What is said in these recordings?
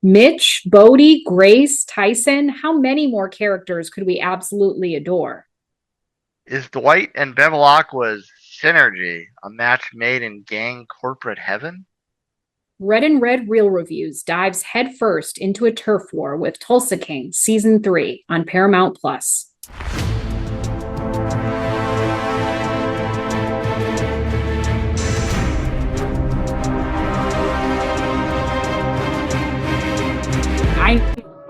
Mitch, Bodie, Grace, Tyson. How many more characters could we absolutely adore? Is Dwight and Bevilacqua's synergy a match made in gang corporate heaven? Red and Red Real Reviews dives headfirst into a turf war with Tulsa King Season 3 on Paramount Plus. I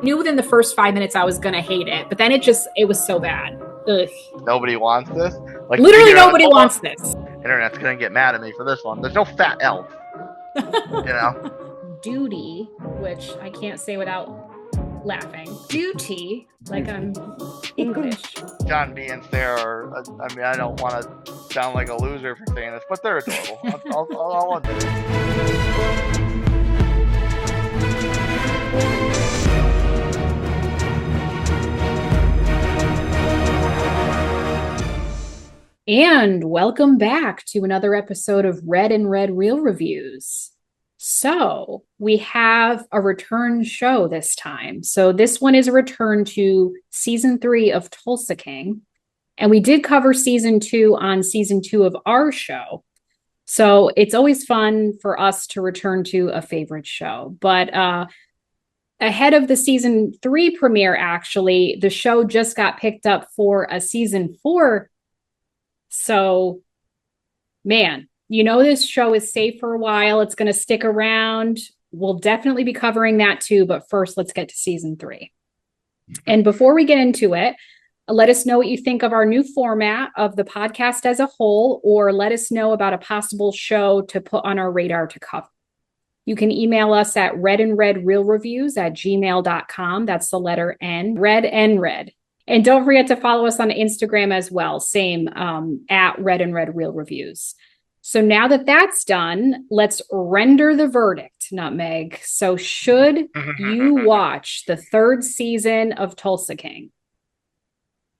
knew within the first 5 minutes I was going to hate it, but then it was so bad. Ugh. Nobody wants this? Like, Literally nobody wants this. Internet's gonna get mad at me for this one. There's no fat elf. Duty, which I can't say without laughing. Duty, like I'm English. John B and Sarah are, I don't want to sound like a loser for saying this, but they're adorable. I'll admit it. And welcome back to another episode of Red and Red Real Reviews. So we have a return show this time. So this one is a return to season 3 of Tulsa King. And we did cover season 2 on season 2 of our show. So it's always fun for us to return to a favorite show. But ahead of the season 3 premiere, actually, the show just got picked up for a season 4. So, man, this show is safe for a while. It's going to stick around. We'll definitely be covering that too. But first, let's get to season 3. And before we get into it, let us know what you think of our new format of the podcast as a whole, or let us know about a possible show to put on our radar to cover. You can email us at redandredrealreviews@gmail.com. That's the letter N, red and red. And don't forget to follow us on Instagram as well. Same at Red and Red Real Reviews. So now that that's done, let's render the verdict, Nutmeg. So should you watch the 3rd season of Tulsa King?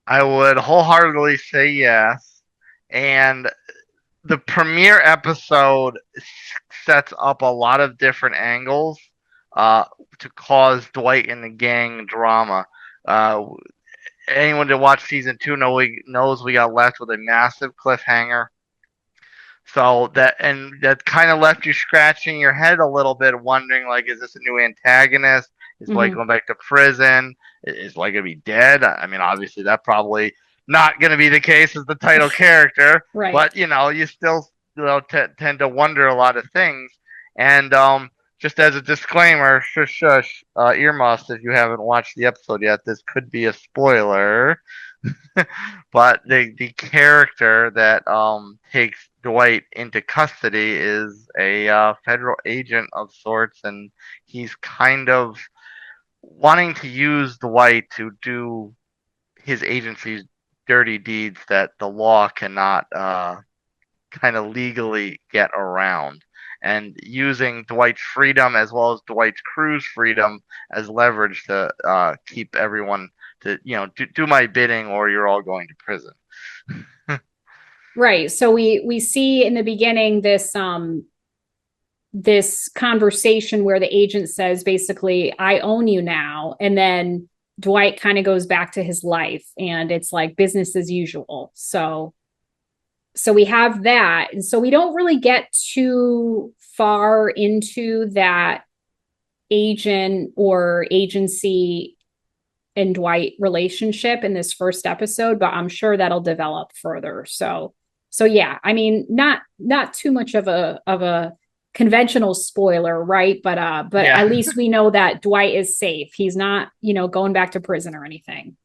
I would wholeheartedly say yes. And the premiere episode sets up a lot of different angles to cause Dwight and the gang drama. Anyone that watched season 2 knows we got left with a massive cliffhanger. So that kind of left you scratching your head a little bit, wondering, like, is this a new antagonist? Is Dwight going back to prison? Is Dwight going to be dead? I mean, obviously that probably not going to be the case as the title character, right? But you still tend to wonder a lot of things. And just as a disclaimer, shush, earmuffs if you haven't watched the episode yet. This could be a spoiler. But the character that takes Dwight into custody is a federal agent of sorts, and he's kind of wanting to use Dwight to do his agency's dirty deeds that the law cannot kind of legally get around, and using Dwight's freedom as well as Dwight's crew's freedom as leverage to keep everyone to do my bidding, or you're all going to prison. Right. So we see in the beginning this conversation where the agent says, basically, I own you now, and then Dwight kind of goes back to his life, and it's like business as usual. So we have that. And so we don't really get too far into that agent or agency and Dwight relationship in this first episode, but I'm sure that'll develop further. So yeah, I mean, not too much of a conventional spoiler, right? But yeah. At least we know that Dwight is safe. He's not, going back to prison or anything.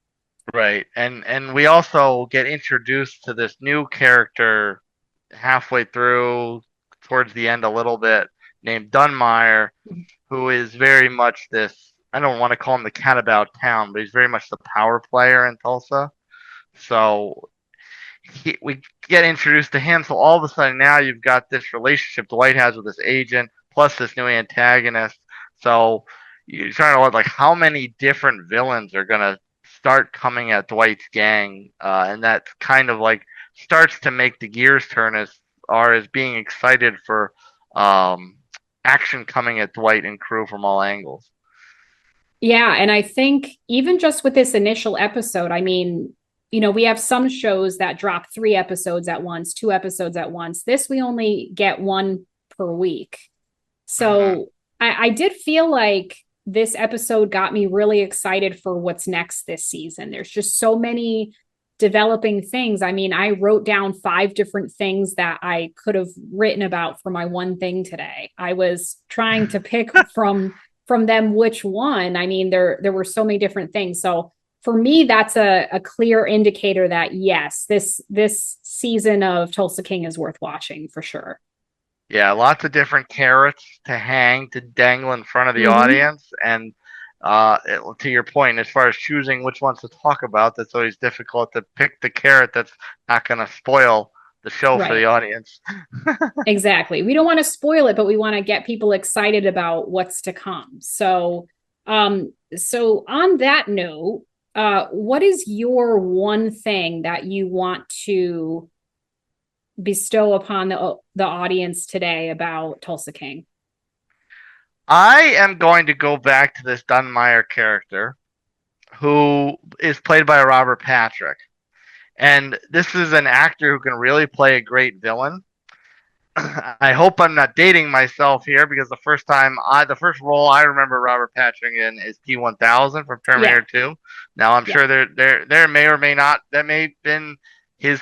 Right. And we also get introduced to this new character halfway through, towards the end a little bit, named Dunmire, who is very much this, I don't want to call him the cat about town, but he's very much the power player in Tulsa. So we get introduced to him. So all of a sudden now you've got this relationship Dwight has with this agent, plus this new antagonist. So you're trying to look like how many different villains are going to start coming at Dwight's gang. And that kind of like starts to make the gears turn as being excited for action coming at Dwight and crew from all angles. Yeah, and I think even just with this initial episode, I mean, we have some shows that drop 3 episodes at once, 2 episodes at once. This we only get one per week. Hmm. So I did feel like this episode got me really excited for what's next this season. There's just so many developing things. I mean, I wrote down 5 different things that I could have written about for my one thing today. I was trying to pick from them which one. I mean, there were so many different things. So for me, that's a clear indicator that yes, this season of Tulsa King is worth watching for sure. Yeah, lots of different carrots to hang, to dangle in front of the Mm-hmm. audience. And to your point, as far as choosing which ones to talk about, that's always difficult to pick the carrot that's not going to spoil the show for the Right. audience. Exactly. We don't want to spoil it, but we want to get people excited about what's to come. So on that note, what is your one thing that you want to bestow upon the audience today about Tulsa King? I am going to go back to this Dunmire character, who is played by Robert Patrick. And this is an actor who can really play a great villain. I hope I'm not dating myself here because the first role I remember Robert Patrick in is T-1000 from Yeah, Terminator 2. Now I'm yeah, sure there may or may not that may have been his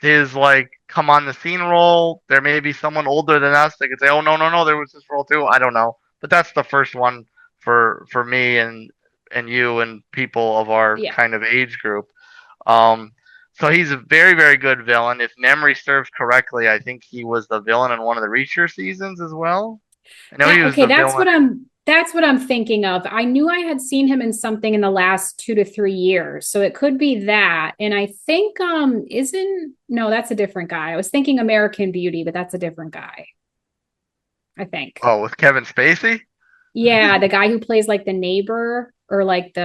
his like come on the scene role. There may be someone older than us that could say, oh no, there was this role too. I don't know, but that's the first one for me and you and people of our yeah. kind of age group. Um, so he's a very, very good villain. If memory serves correctly, I think he was the villain in one of the Reacher seasons as well. I know he That was okay, the villain in. that's what I'm thinking of. I knew I had seen him in something in the last 2 to 3 years. So it could be that. And I think isn't no, that's a different guy. I was thinking American Beauty, but that's a different guy, I think. Oh, with Kevin Spacey. Yeah, the guy who plays like the neighbor or like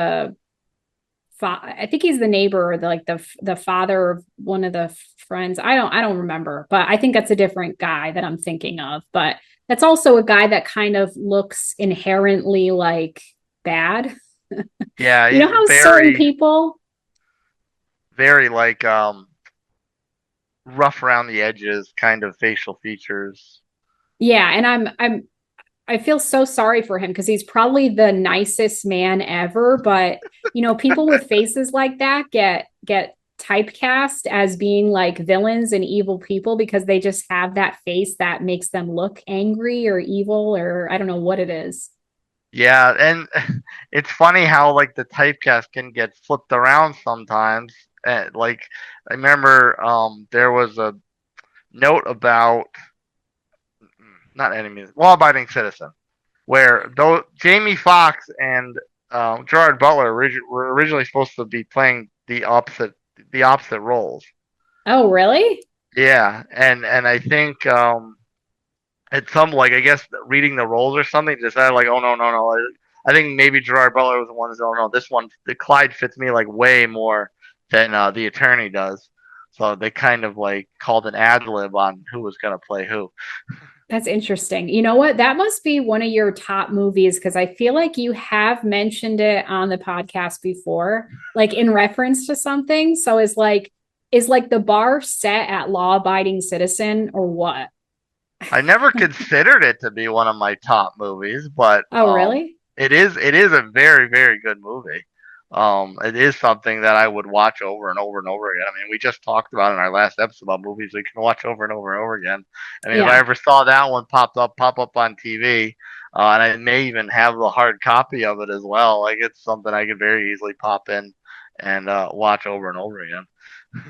I think he's the neighbor or the father of one of the friends. I don't remember, but I think that's a different guy that I'm thinking of. But that's also a guy that kind of looks inherently like bad. Yeah, You know he's how certain very, people, very like rough around the edges, kind of facial features. yeah, and I feel so sorry for him because he's probably the nicest man ever, but people with faces like that get typecast as being like villains and evil people because they just have that face that makes them look angry or evil or I don't know what it is. Yeah, and it's funny how like the typecast can get flipped around sometimes. Like I remember there was a note about not enemies, law-abiding citizen, where though Jamie Foxx and Gerard Butler were originally supposed to be playing the opposite roles. Oh, really? Yeah, and I think at some like I guess reading the roles or something decided like oh no. I think maybe Gerard Butler was the one who's oh no this one the Clyde fits me like way more than the attorney does. So they kind of like called an ad lib on who was gonna play who. That's interesting. You know what? That must be one of your top movies because I feel like you have mentioned it on the podcast before, like in reference to something. So is like the bar set at law abiding citizen or what? I never considered it to be one of my top movies, but Oh, really? it is a very very good movie. It is something that I would watch over and over and over again. I mean, we just talked about in our last episode about movies we can watch over and over and over again. I mean, if I Yeah. ever saw that one pop up on TV, and I may even have the hard copy of it as well, like it's something I could very easily pop in and watch over and over again.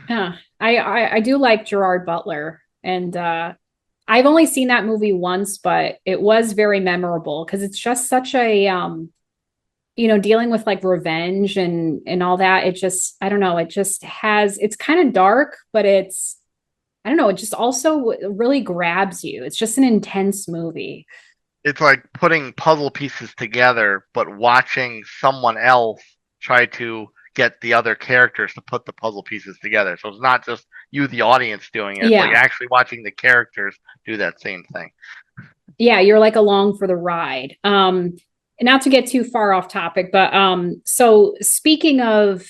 Yeah. I do like Gerard Butler and I've only seen that movie once, but it was very memorable because it's just such a dealing with like revenge and all that. It just I don't know, it just has it's kind of dark, but it's I don't know, it just also really grabs you. It's just an intense movie. It's like putting puzzle pieces together, but watching someone else try to get the other characters to put the puzzle pieces together. So it's not just you, the audience, doing it. It's like Yeah. actually watching the characters do that same thing. Yeah, you're like along for the ride. not to get too far off topic, but so speaking of,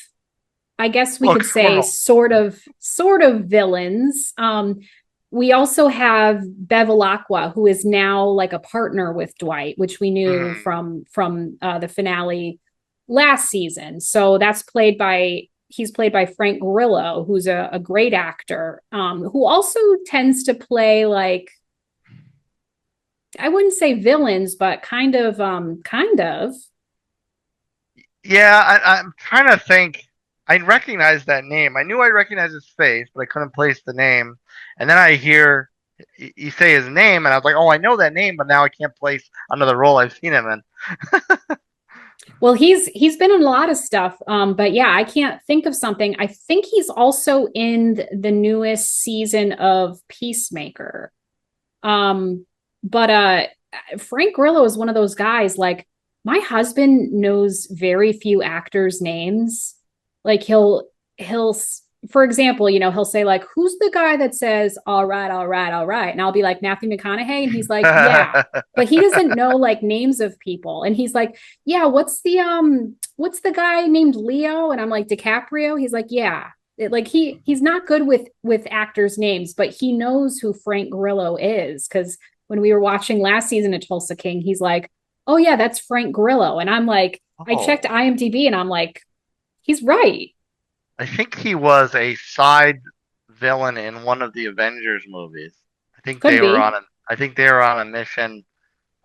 I guess we could Look, say sort of villains. We also have Bevilacqua, who is now like a partner with Dwight, which we knew mm, from the finale last season. So that's played by he's played by Frank Grillo, who's a great actor, who also tends to play like I wouldn't say villains, but kind of. yeah, I'm trying to think. I recognize that name. I knew I recognized his face, but I couldn't place the name. And then I hear you say his name, and I was like, "Oh, I know that name," but now I can't place another role I've seen him in. Well, he's been in a lot of stuff, but yeah, I can't think of something. I think he's also in the newest season of Peacemaker. Um, but Frank Grillo is one of those guys. Like my husband knows very few actors' names. Like he'll for example, he'll say like, "Who's the guy that says all right, all right, all right?" And I'll be like Matthew McConaughey, and he's like, "Yeah." But he doesn't know like names of people. And he's like, "Yeah, what's the guy named Leo?" And I'm like, "DiCaprio." He's like, "Yeah." Like he's not good with actors' names, but he knows who Frank Grillo is because when we were watching last season of Tulsa King, he's like, "Oh yeah, that's Frank Grillo." And I'm like, I checked Oh, IMDb and I'm like, he's right. I think he was a side villain in one of the Avengers movies. I think Could they were on be. a I think they were on a mission.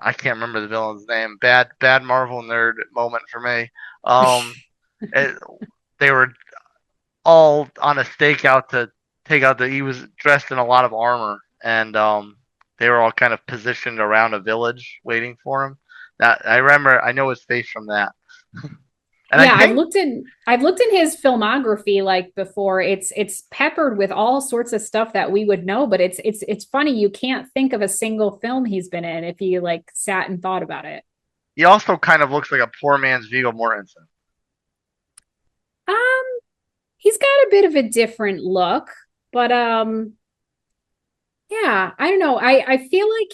I can't remember the villain's name. Bad Marvel nerd moment for me. Um, it, they were all on a stakeout to take out the. He was dressed in a lot of armor, and they were all kind of positioned around a village waiting for him. That I remember. I know his face from that, and I Yeah, I've think looked in I've looked in his filmography like before. It's peppered with all sorts of stuff that we would know, but it's funny you can't think of a single film he's been in if you like sat and thought about it. he also kind of looks like a poor man's Viggo Mortensen. Um, he's got a bit of a different look, but yeah, I don't know. I feel like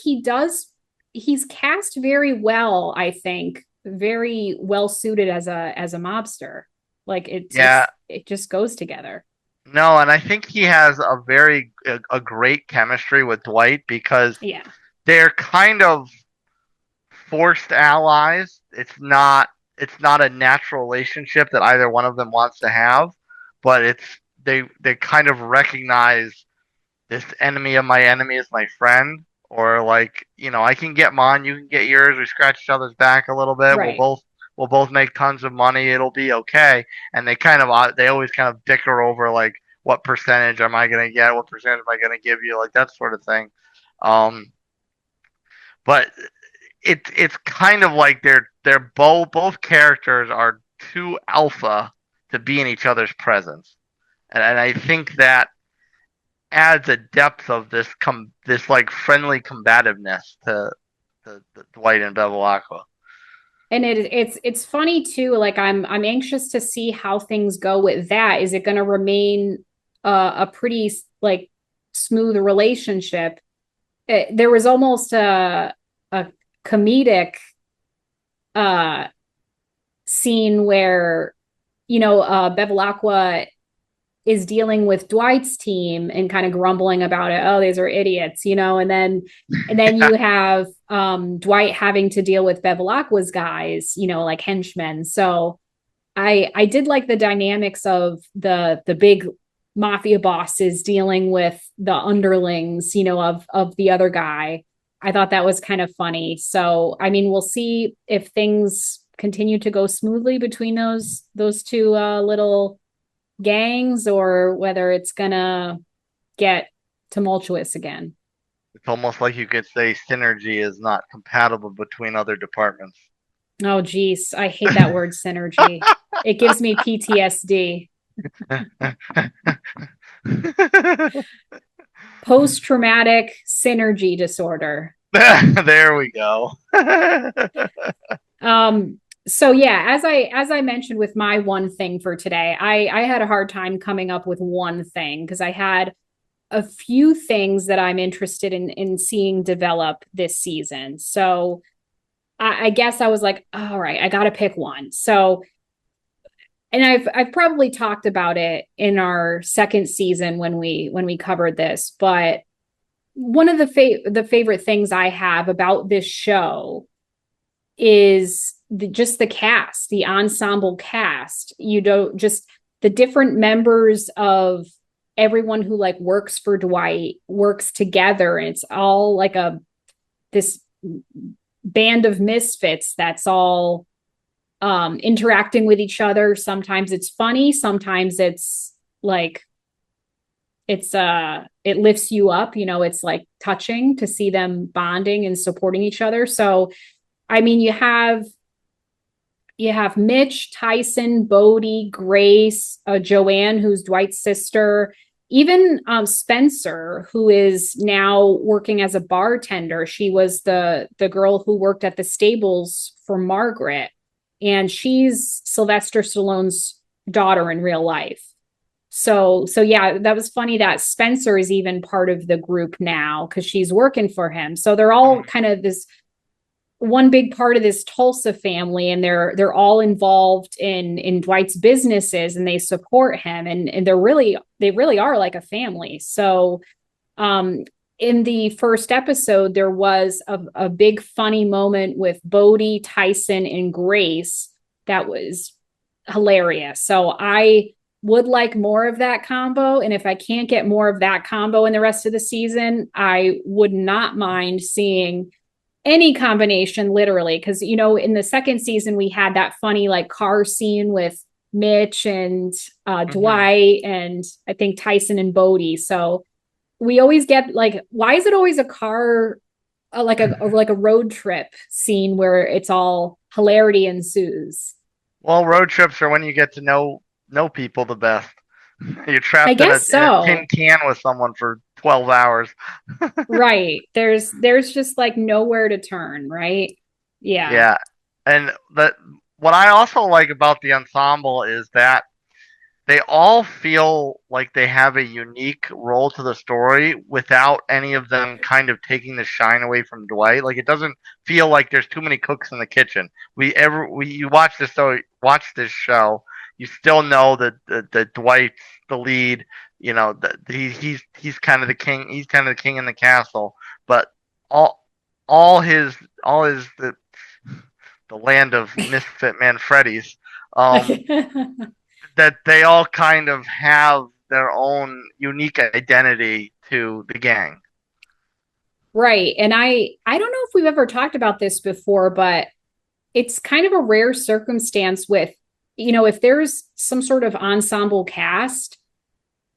he's cast very well, I think, very well suited as a mobster. Like Yeah, it just goes together. no, and I think he has a great chemistry with Dwight because Yeah. they're kind of forced allies. It's not a natural relationship that either one of them wants to have, but they kind of recognize this enemy of my enemy is my friend, or like I can get mine, you can get yours. We scratch each other's back a little bit. Right. We'll both make tons of money. It'll be okay. And they always kind of dicker over like what percentage am I gonna get? What percentage am I gonna give you? Like that sort of thing. Um, but it's kind of like they're both characters are too alpha to be in each other's presence, and I think that adds a depth of this like friendly combativeness to the Dwight and Bevilacqua. And it's funny too. Like I'm anxious to see how things go with that. Is it going to remain a pretty like smooth relationship? There was almost a comedic uh scene where Bevilacqua is dealing with Dwight's team and kind of grumbling about it. Oh, these are idiots, and then you have Dwight having to deal with Bevilacqua's guys, like henchmen. So I did like the dynamics of the big mafia bosses dealing with the underlings, of the other guy. I thought that was kind of funny. So I mean, we'll see if things continue to go smoothly between those two little gangs or whether it's gonna get tumultuous again. It's almost like you could say synergy is not compatible between other departments. Oh geez, I hate that word synergy. It gives me PTSD. Post-traumatic synergy disorder. There we go. So yeah, as I mentioned with my one thing for today, I had a hard time coming up with one thing because I had a few things that I'm interested in seeing develop this season. So I guess I was like, all right, I got to pick one. So, and I've probably talked about it in our second season when we covered this, but one of the favorite things I have about this show is just the cast, the ensemble cast. You don't just the different members of everyone who like works for Dwight works together, and it's all like a this band of misfits that's all interacting with each other. Sometimes it's funny, sometimes it's like it lifts you up, you know, it's like touching to see them bonding and supporting each other. So I mean, you have Mitch, Tyson, Bodie, Grace, Joanne, who's Dwight's sister, even Spencer, who is now working as a bartender. She was the girl who worked at the stables for Margaret, and she's Sylvester Stallone's daughter in real life. So yeah, that was funny that Spencer is even part of the group now because she's working for him. So they're all kind of this one big part of this Tulsa family, and they're all involved in Dwight's businesses, and they support him, and they really are like a family. So in the first episode there was a big funny moment with Bodie, Tyson, and Grace that was hilarious. So I would like more of that combo, and if I can't get more of that combo in the rest of the season, I would not mind seeing any combination, literally, because you know in the second season we had that funny like car scene with Mitch and Mm-hmm. Dwight and I think Tyson and Bodie. So we always get like, why is it always a car, like a road trip scene where it's all hilarity ensues? Well, road trips are when you get to know people the best. You're I trapped in guess a tin so. can with someone for 12 hours. Right. There's just like nowhere to turn, right? Yeah. Yeah. And what I also like about the ensemble is that they all feel like they have a unique role to the story without any of them kind of taking the shine away from Dwight. Like it doesn't feel like there's too many cooks in the kitchen. You watch this show, you still know that Dwight's the lead. You know that he's kind of the king. He's kind of the king in the castle. But all all his the land of misfit Manfredis. Um, that they all kind of have their own unique identity to the gang. Right. And I don't know if we've ever talked about this before, but it's kind of a rare circumstance with, you know, if there's some sort of ensemble cast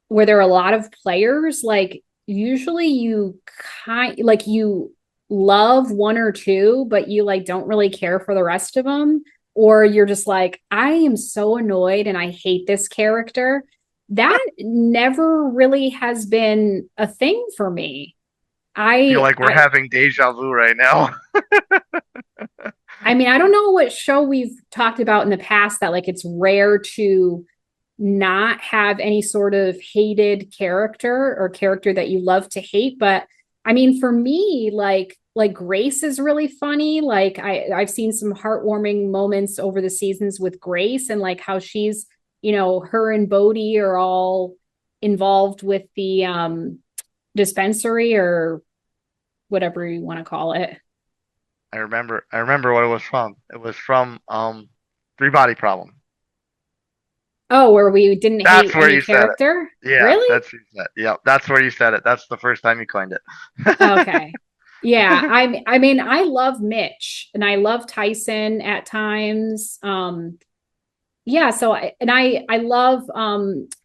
where there are a lot of players, like usually you kind like you love one or two, but you like don't really care for the rest of them. Or you're just like, I am so annoyed and I hate this character. That never really has been a thing for me. Feel like we're I having deja vu right now. I mean, I don't know what show we've talked about in the past that like it's rare to not have any sort of hated character or character that you love to hate. But I mean, for me, like Grace is really funny. Like I've seen some heartwarming moments over the seasons with Grace and like how she's, you know, her and Bodie are all involved with the dispensary or whatever you want to call it. I remember what it was from. It was from Three Body Problem. Oh, where we didn't hate That's where any you said it. character? Yeah, Really? that's what you said. Yeah, that's where you said it. That's the first time you coined it. Okay. Yeah, I mean I love Mitch and I love Tyson at times. Yeah, so I love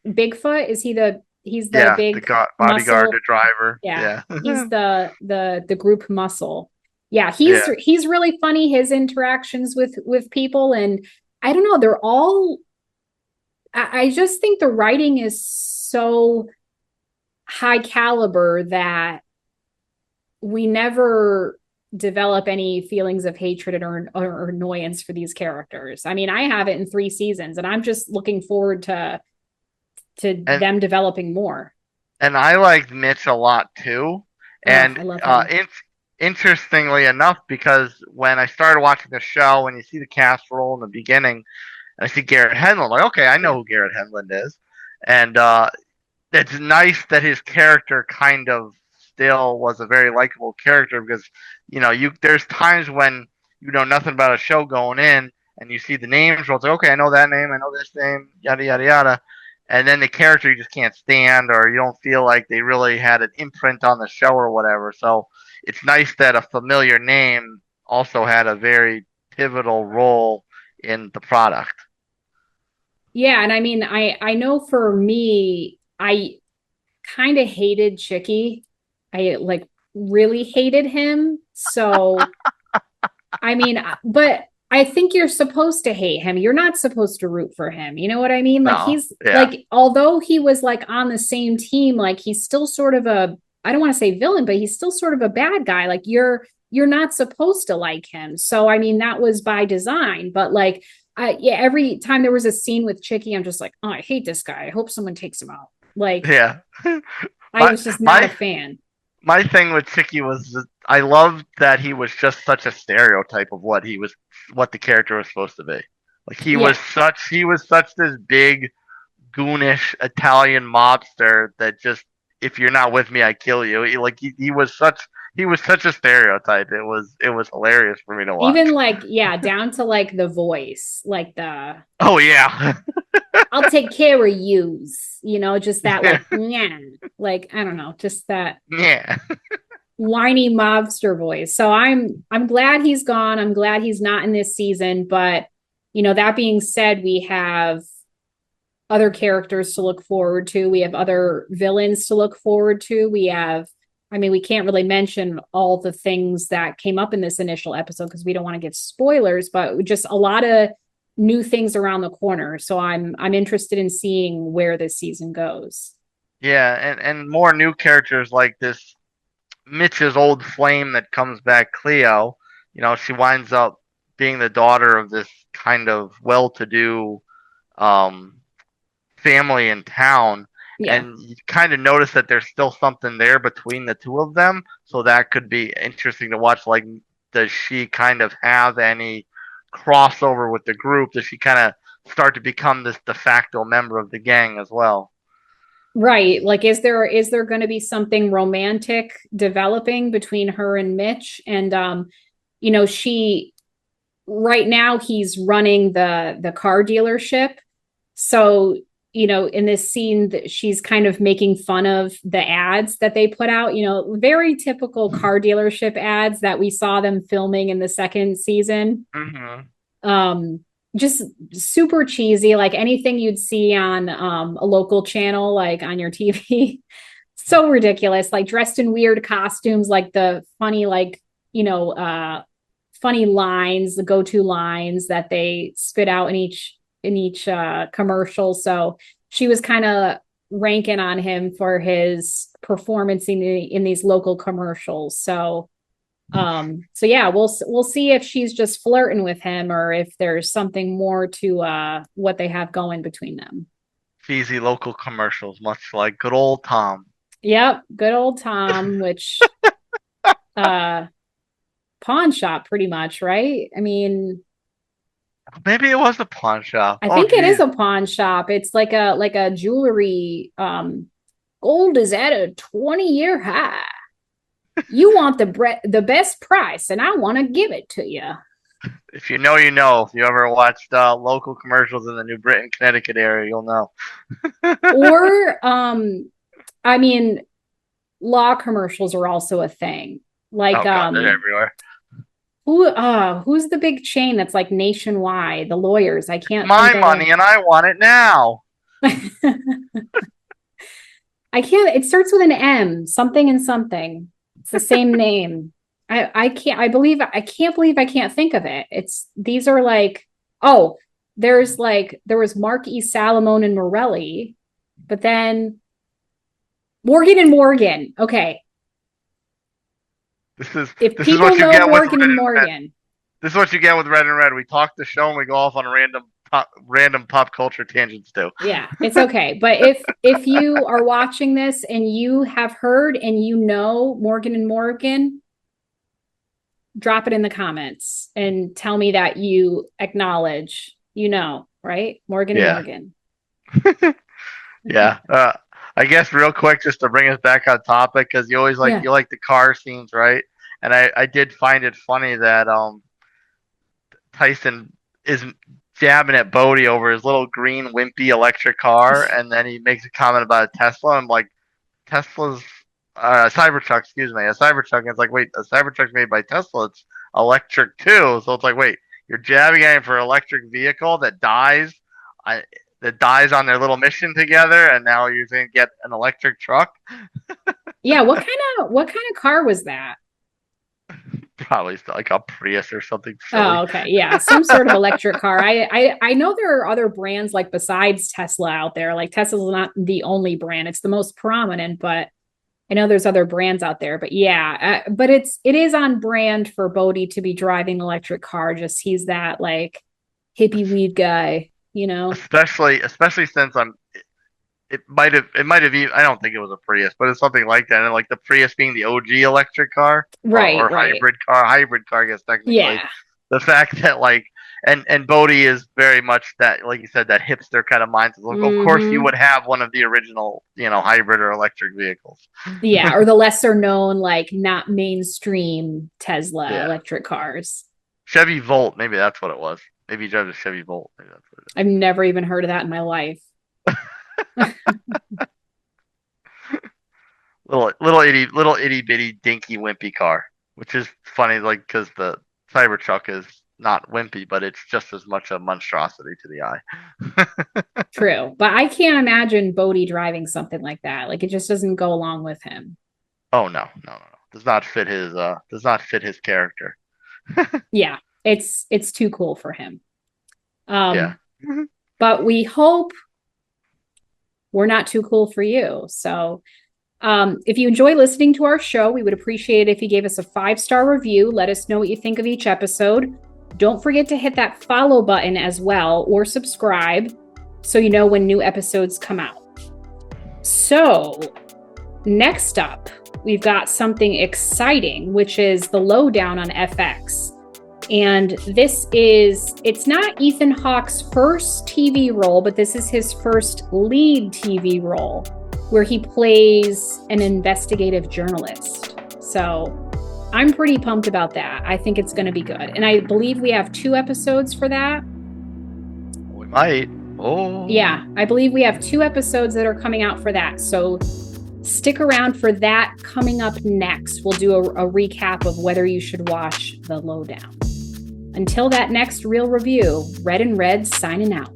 Bigfoot. Is he the he's the Yeah, the big bodyguard, the muscle? driver. Yeah. Yeah. He's the group muscle. Yeah, Yeah. he's really funny his interactions with people, and I don't know, they're all I just think the writing is so high caliber that we never develop any feelings of hatred or annoyance for these characters. I mean, I have it in three seasons, and I'm just looking forward to And them developing more. I liked Mitch a lot too. Oh, And I love him. interestingly enough, because when I started watching the show, when you see the cast roll in the beginning, and I see Garrett Hedlund, like, okay, I know Yeah. who Garrett Hedlund is, and it's nice that his character kind of still was a very likable character because you there's times when you know nothing about a show going in and you see the names roll. It's like, okay, I know that name, I know this name, yada yada yada, and then the character you just can't stand or you don't feel like they really had an imprint on the show or whatever. So it's nice that a familiar name also had a very pivotal role in the product. Yeah, and I mean, I know for me, I kind of hated Chicky. I like really hated him. So, I mean, but I think you're supposed to hate him. You're not supposed to root for him. You know what I mean? Like No, he's yeah, like although he was like on the same team, like he's still sort of a I don't want to say villain, but he's still sort of a bad guy. Like you're not supposed to like him. So I mean that was by design, but like yeah, every time there was a scene with Chicky, I'm just like, oh, I hate this guy. I hope someone takes him out. Like yeah. I my was just not a my fan. my thing with Chicky was that I loved that he was just such a stereotype of what the character was supposed to be. Like Yeah. he was such this big goonish Italian mobster that just if you're not with me I kill you. He was such a stereotype. It was hilarious for me to watch. Even like, yeah, down to like the voice, like the Oh yeah. I'll take care of yous, just that Yeah. like, yeah, like I don't know, just that Yeah. whiny mobster voice. So I'm glad he's gone. I'm glad he's not in this season. But that being said, we have other characters to look forward to. We have other villains to look forward to. I mean, we can't really mention all the things that came up in this initial episode because we don't want to give spoilers, but just a lot of new things around the corner. So I'm interested in seeing where this season goes. Yeah, and more new characters like this Mitch's old flame that comes back, Cleo. She winds up being the daughter of this kind of well-to-do um, family in town, Yeah. and you kind of notice that there's still something there between the two of them. So that could be interesting to watch. Like, does she kind of have any crossover with the group? Does she kind of start to become this de facto member of the gang as well? Right. Like is there going to be something romantic developing between her and Mitch? And she right now he's running the car dealership. So, in this scene that she's kind of making fun of the ads that they put out, very typical car dealership ads that we saw them filming in the second season. Mm-hmm. um just super cheesy, like anything you'd see on a local channel, like on your TV. So ridiculous, like dressed in weird costumes, like the funny, like funny lines, the go-to lines that they spit out in each commercial. So she was kind of ranking on him for his performance in these local commercials. So yeah, we'll see if she's just flirting with him or if there's something more to what they have going between them. Cheesy local commercials, much like good old Tom. Yep, good old Tom, which uh pawn shop pretty much, right? I mean, Maybe it was a pawn shop. I Oh, think it is geez. a pawn shop. It's like a jewelry gold is at a 20-year high. You want the best price and I want to give it to you. If you know, you know. If you ever watched local commercials in the New Britain, Connecticut area, you'll know. Or I mean, law commercials are also a thing. Like Oh God, they're everywhere. who's the big chain that's like nationwide, the lawyers. I It's can't my think of money, and I want it now. I can't it starts with an M, something and something. It's the same name. I can't believe I can't think of it. It's these are like, oh, there was Mark E. Salamone and Morelli, but then Morgan and Morgan. Okay. This is If this is people what you know get with Morgan red and and red. Morgan, This is what you get with red and red. We talk the show and we go off on random pop culture tangents too. yeah, it's okay. But if you are watching this and you have heard and you know Morgan and Morgan, drop it in the comments and tell me that you acknowledge, right? Morgan and Yeah. Morgan. Yeah. I guess real quick, just to bring us back on topic, because you always Yeah. you like the car scenes, right? And I did find it funny that Tyson isn't jabbing at Bodie over his little green wimpy electric car, and then he makes a comment about a Tesla. I'm like, Tesla's Cybertruck, excuse me, a Cybertruck. And it's like, wait, a Cybertruck's made by Tesla. It's electric too. So it's like, wait, you're jabbing at him for an electric vehicle that dies, I, that dies on their little mission together, and now you're going to get an electric truck? Yeah, what kind of car was that? Probably like a Prius or something silly. Oh, okay. Yeah, some sort of electric car. I know there are other brands like besides Tesla out there. Like Tesla's not the only brand. It's the most prominent, but I know there's other brands out there. But yeah, but it is on brand for Bodhi to be driving an electric car. Just he's that like hippie weed guy. Especially since it might have even, I don't think it was a Prius, but it's something like that. And like the Prius being the OG electric car, Right, or right. hybrid car, I guess technically. Yeah. The fact that like and Bodhi is very much that, like you said, that hipster kind of mindset. Like, of course you Hmm. would have one of the original, hybrid or electric vehicles. Yeah, or the lesser known, like not mainstream Tesla Yeah. electric cars. Chevy Volt, maybe that's what it was. Maybe he drives a Chevy Volt. Maybe that's what it I've never even heard of that in my life. is. Little itty bitty dinky wimpy car, which is funny, like because the Cybertruck is not wimpy, but it's just as much a monstrosity to the eye. True. But I can't imagine Bodhi driving something like that. Like it just doesn't go along with him. Oh no, no, no, no. Does not fit his character. Yeah, it's too cool for him. Yeah. Um, but we hope we're not too cool for you. So if you enjoy listening to our show, we would appreciate it if you gave us a 5-star review. Let us know what you think of each episode. Don't forget to hit that follow button as well, or subscribe so you know when new episodes come out. So next up, we've got something exciting, which is the Lowdown on FX. And it's not Ethan Hawke's first TV role, but this is his first lead TV role where he plays an investigative journalist. So I'm pretty pumped about that. I think it's going to be good. And I believe we have 2 episodes for that. We might. Oh. Yeah, I believe we have 2 episodes that are coming out for that. So stick around for that coming up next. We'll do a recap of whether you should watch The Lowdown. Until that next real review, Red and Red signing out.